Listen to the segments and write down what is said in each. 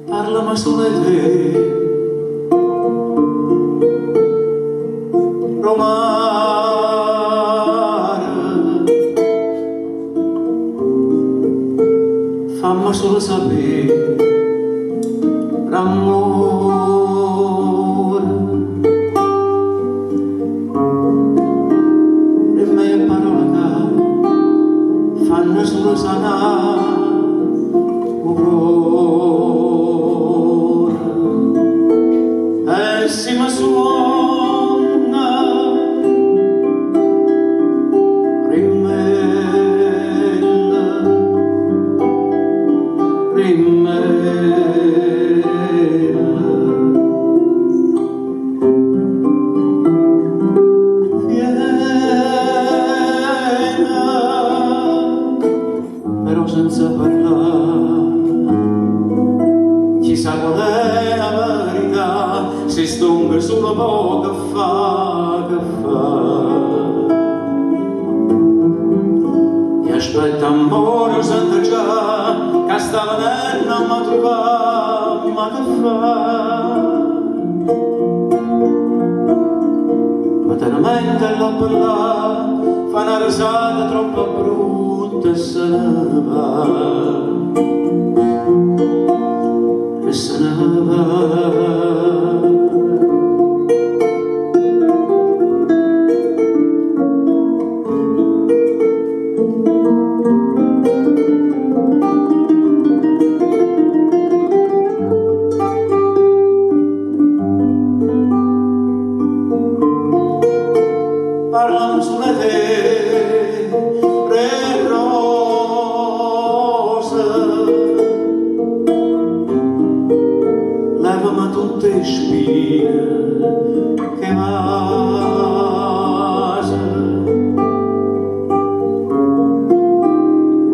Parlami solo di te, romare, fammi solo sapere, l'amore, le mie parole che fanno solo sanare un cuore. E si mi suona rimella, però senza parlare, chissà qual è la verità, si stonga solo poco che fa. E aspetta amore, sento già, che sta venendo a mi trovare, ma che fa? Ma tenamente l'ho parlato, fa una risata troppo brutta e se ne va, e se ne va. Parlano sulle te, re rose, levami tutte le spine che vase.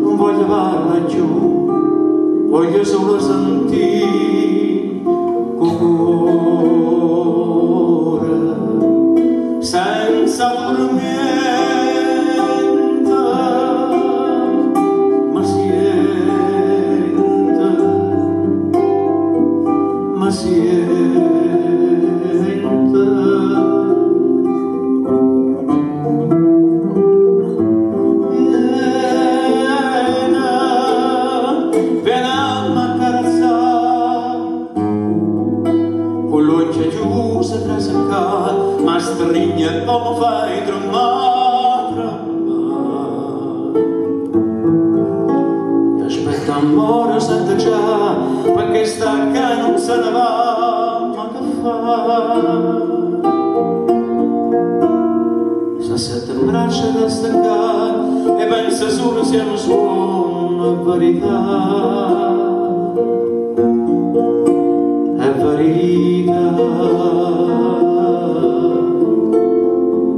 Non voglio parlare giù, voglio solo sentire col cuore, senza dormire. Ma siente, viene a m'accarezzare, con l'occhio chiuso tra seccato, ma stringe come fai tremare. E aspetta amore, sento già, perché sta che non se ne va, ma che fa? Se sette braccia da staccare e pensa solo sia un suono, verità, è verità,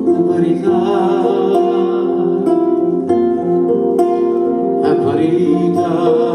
è verità, è verità.